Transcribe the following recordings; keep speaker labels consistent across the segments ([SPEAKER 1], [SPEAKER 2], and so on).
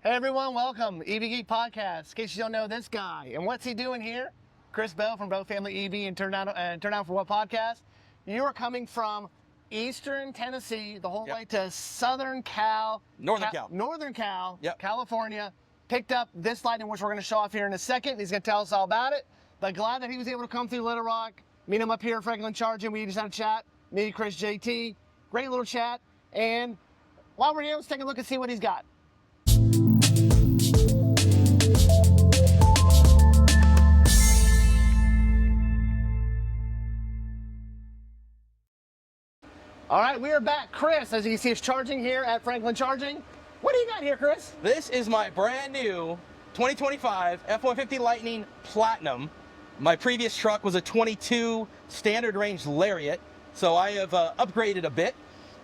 [SPEAKER 1] Hey everyone, welcome. EV Geek Podcast. In case you don't know this guy. And what's he doing here? Chris Bowe from Bowe Family EV and Turn Out For What podcast. You are coming from Eastern Tennessee the whole way to Northern Cal, California. Picked up this lighting, which we're going to show off here in a second. He's going to tell us all about it. But glad that he was able to come through Little Rock, meet him up here at Franklin Charging. We just had a chat. Me, Chris, JT. Great little chat. And while we're here, let's take a look and see what he's got. All right, we are back. Chris, as you can see, is charging here at Franklin Charging. What do you got here, Chris?
[SPEAKER 2] This is my brand new 2025 F-150 Lightning Platinum. My previous truck was a 22 standard range Lariat, so I have upgraded a bit.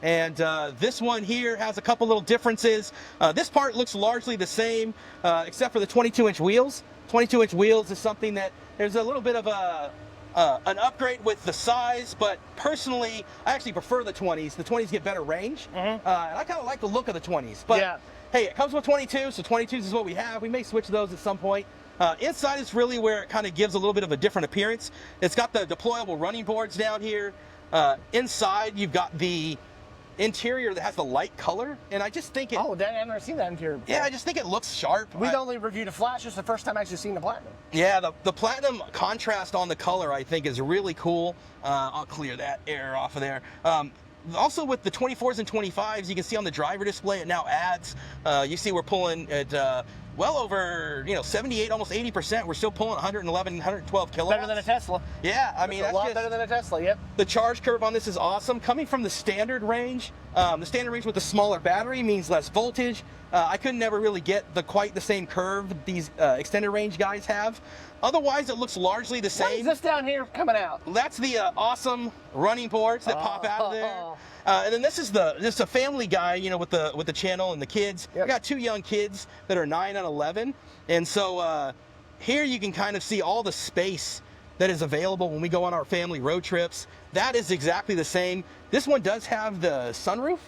[SPEAKER 2] And this one here has a couple little differences. This part looks largely the same, except for the 22-inch wheels. 22-inch wheels is something that there's a little bit of an upgrade with the size, but personally, I actually prefer the 20s. The 20s get better range, and I kind of like the look of the 20s. But
[SPEAKER 1] yeah.
[SPEAKER 2] Hey, it comes with 22, so 22s is what we have. We may switch those at some point. Inside is really where it kind of gives a little bit of a different appearance. It's got the deployable running boards down here. Inside, you've got the interior that has the light color, and I just think it...
[SPEAKER 1] Oh, I've never seen that interior before.
[SPEAKER 2] Yeah, I just think it looks sharp.
[SPEAKER 1] We've only reviewed a Flash. It's the first time I've actually seen the Platinum.
[SPEAKER 2] Yeah, the Platinum contrast on the color, I think, is really cool. I'll clear that air off of there. Also, with the 24s and 25s, you can see on the driver display, it now adds. You see we're pulling at well over 78, almost 80%. We're still pulling 111, 112 kilowatts.
[SPEAKER 1] Better than a Tesla.
[SPEAKER 2] Yeah, I mean,
[SPEAKER 1] that's a lot better than a Tesla. Yep.
[SPEAKER 2] The charge curve on this is awesome. Coming from the standard range, with the smaller battery means less voltage. I could never really get quite the same curve these extended range guys have. Otherwise, it looks largely the same.
[SPEAKER 1] What is this down here coming out?
[SPEAKER 2] That's the awesome running boards that pop out of there. And then this is a family guy, with the channel and the kids. Yep. I got two young kids that are 9 and 11, and so here you can kind of see all the space that is available when we go on our family road trips. That is exactly the same. This one does have the sunroof,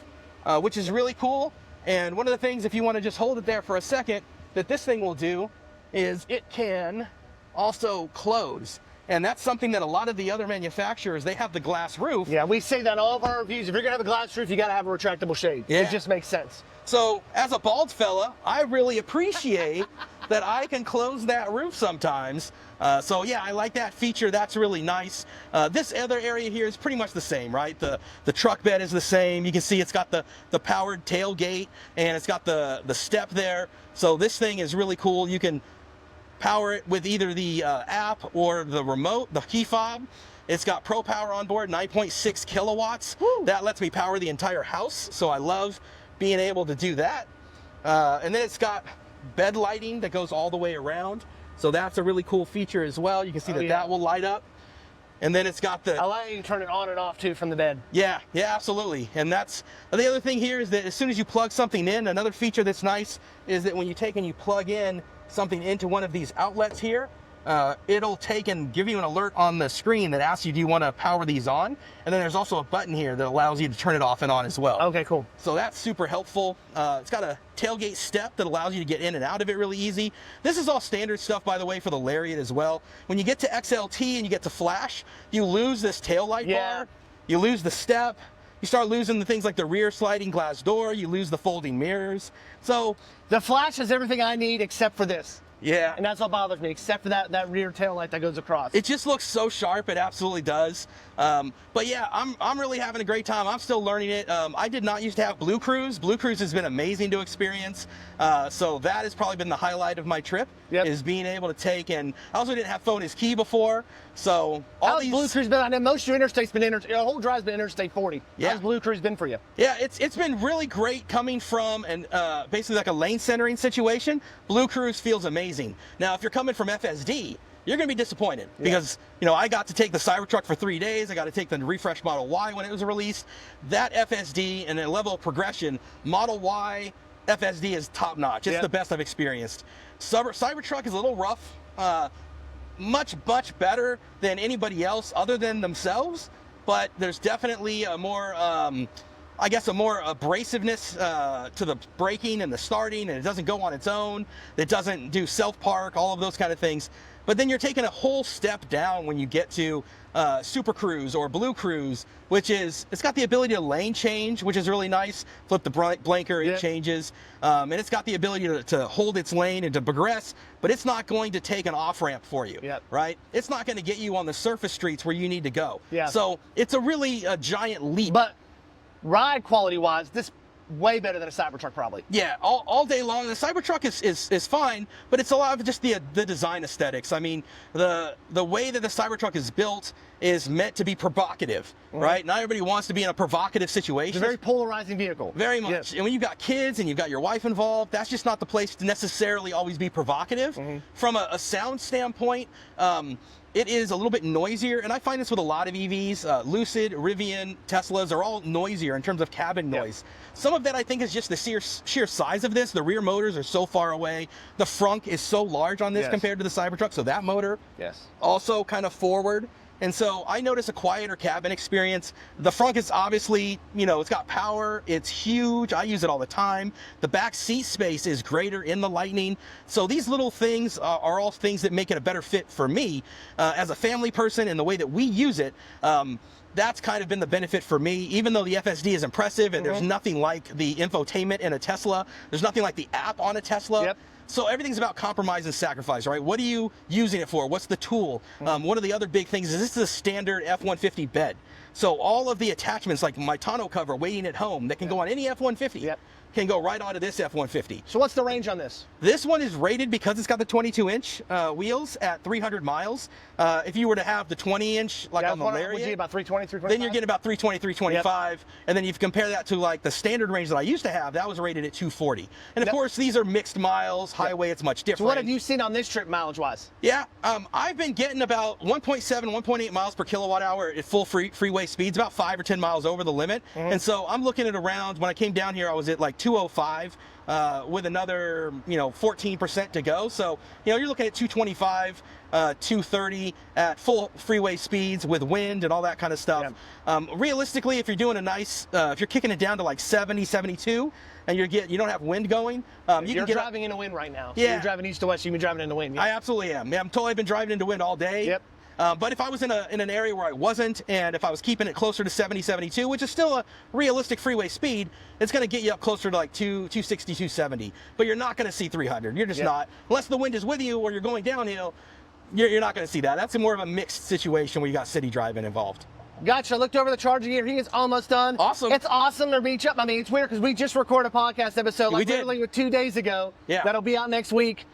[SPEAKER 2] which is really cool. And one of the things, if you want to just hold it there for a second, that this thing will do is it can also close. And that's something that a lot of the other manufacturers, they have the glass roof.
[SPEAKER 1] Yeah, we say that in all of our reviews. If you're going to have a glass roof, you got to have a retractable shade. Yeah. It just makes sense.
[SPEAKER 2] So, as a bald fella, I really appreciate that I can close that roof sometimes. So yeah, I like that feature. That's really nice. This other area here is pretty much the same, right? The truck bed is the same. You can see it's got the powered tailgate, and it's got the step there. So this thing is really cool. You can power it with either the app or the remote, the key fob. It's got Pro Power on board, 9.6 kilowatts. Woo. That lets me power the entire house, so I love being able to do that. And then it's got bed lighting that goes all the way around, so that's a really cool feature as well. You can see that will light up. And then it's got the...
[SPEAKER 1] I like you can turn it on and off too from the bed.
[SPEAKER 2] Yeah, absolutely. And that's the other thing here, is that as soon as you plug something in, another feature that's nice is that when you take and you plug in something into one of these outlets here, it'll take and give you an alert on the screen that asks you, do you want to power these on? And then there's also a button here that allows you to turn it off and on as well. Okay, cool. So that's super helpful. It's got a tailgate step that allows you to get in and out of it really easy. This is all standard stuff, by the way, for the Lariat as well. When you get to XLT and you get to Flash, you lose this tail light bar, you lose the step, you start losing the things like the rear sliding glass door, you lose the folding mirrors. So
[SPEAKER 1] the Flash has everything I need except for this.
[SPEAKER 2] Yeah.
[SPEAKER 1] And that's what bothers me, except for that rear tail light that goes across.
[SPEAKER 2] It just looks so sharp, it absolutely does. But yeah, I'm really having a great time. I'm still learning it. I did not used to have Blue Cruise. Blue Cruise has been amazing to experience. So that has probably been the highlight of my trip, is being able to take, and I also didn't have phone as key before. So all these...
[SPEAKER 1] Blue Cruise been, I know most of your interstate's been, your whole drive's been Interstate 40.
[SPEAKER 2] Yeah.
[SPEAKER 1] How's Blue Cruise been for you?
[SPEAKER 2] Yeah, it's been really great coming from basically like a lane centering situation. Blue Cruise feels amazing. Now, if you're coming from FSD, you're going to be disappointed because, I got to take the Cybertruck for 3 days. I got to take the refresh Model Y when it was released. That FSD and the level of progression, Model Y FSD is top notch. It's the best I've experienced. Cybertruck is a little rough, much better than anybody else other than themselves, but there's definitely a more I guess, a more abrasiveness to the braking and the starting, and it doesn't go on its own. It doesn't do self-park, all of those kind of things. But then you're taking a whole step down when you get to Super Cruise or Blue Cruise, which is, it's got the ability to lane change, which is really nice. Flip the blinker, it changes. And it's got the ability to hold its lane and to progress, but it's not going to take an off-ramp for you, right? It's not going to get you on the surface streets where you need to go. So it's a really giant leap.
[SPEAKER 1] But ride quality-wise, this way better than a Cybertruck probably.
[SPEAKER 2] Yeah, all day long. The Cybertruck is fine, but it's a lot of just the design aesthetics. I mean, the way that the Cybertruck is built is meant to be provocative, right? Not everybody wants to be in a provocative situation.
[SPEAKER 1] It's a very polarizing vehicle.
[SPEAKER 2] Very much. And when you've got kids and you've got your wife involved, that's just not the place to necessarily always be provocative. From a sound standpoint, it is a little bit noisier, and I find this with a lot of EVs. Lucid, Rivian, Teslas are all noisier in terms of cabin noise. Some of that I think is just the sheer size of this. The rear motors are so far away. The frunk is so large on this compared to the Cybertruck, so that motor also kind of forward. And so I notice a quieter cabin experience. The frunk is obviously, you know, it's got power, it's huge, I use it all the time. The back seat space is greater in the Lightning. So these little things are all things that make it a better fit for me as a family person, and the way that we use it. That's kind of been the benefit for me, even though the FSD is impressive and there's nothing like the infotainment in a Tesla. There's nothing like the app on a Tesla. So everything's about compromise and sacrifice, right? What are you using it for? What's the tool? One of the other big things is this is a standard F-150 bed. So all of the attachments, like my tonneau cover waiting at home, that can go on any F-150, can go right onto this F-150.
[SPEAKER 1] So what's the range on this?
[SPEAKER 2] This one is rated, because it's got the 22-inch wheels, at 300 miles. If you were to have the 20-inch, like on the Lariat,
[SPEAKER 1] would you get about 320, 325?
[SPEAKER 2] then you're getting about 320, 325. And then you compare that to like the standard range that I used to have, that was rated at 240. And of course, these are mixed miles, highway, it's much different.
[SPEAKER 1] So what have you seen on this trip mileage-wise?
[SPEAKER 2] Yeah, I've been getting about 1.7, 1.8 miles per kilowatt hour at full freeway speeds, about 5 or 10 miles over the limit. And so I'm looking at around, when I came down here, I was at like 205 with another, 14% to go. So, you're looking at 225, 230 at full freeway speeds with wind and all that kind of stuff. Realistically, if you're doing a nice, if you're kicking it down to like 70, 72, and you don't have wind going,
[SPEAKER 1] you're driving into wind right now. So
[SPEAKER 2] Yeah.
[SPEAKER 1] You're driving east to west, you've been driving into wind.
[SPEAKER 2] I absolutely am. I'm totally been driving into wind all day. But if I was in an area where I wasn't, and if I was keeping it closer to 70, 72, which is still a realistic freeway speed, it's going to get you up closer to like 260, 270. But you're not going to see 300. You're just not. Unless the wind is with you or you're going downhill, you're not going to see that. That's more of a mixed situation where you got city driving involved.
[SPEAKER 1] Gotcha. I looked over the charger gear. He is almost done.
[SPEAKER 2] Awesome.
[SPEAKER 1] It's awesome to reach up. I mean, it's weird because we just recorded a podcast episode literally 2 days ago. That'll be out next week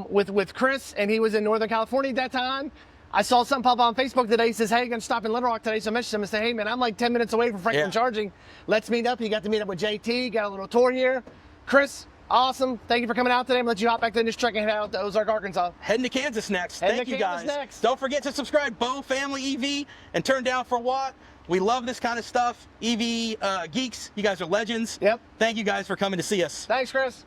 [SPEAKER 1] with Chris, and he was in Northern California at that time. I saw something pop up on Facebook today. He says, hey, I'm going to stop in Little Rock today. So I messaged him and said, hey, man, I'm like 10 minutes away from Franklin Charging. Let's meet up. He got to meet up with JT, got a little tour here. Chris, awesome. Thank you for coming out today. I'm going to let you hop back in this truck and head out to Ozark, Arkansas.
[SPEAKER 2] Heading to Kansas next. Thank you, guys. Don't forget to subscribe, Bowe Family EV, and turn down for what? We love this kind of stuff. EV geeks, you guys are legends. Thank you guys for coming to see us.
[SPEAKER 1] Thanks, Chris.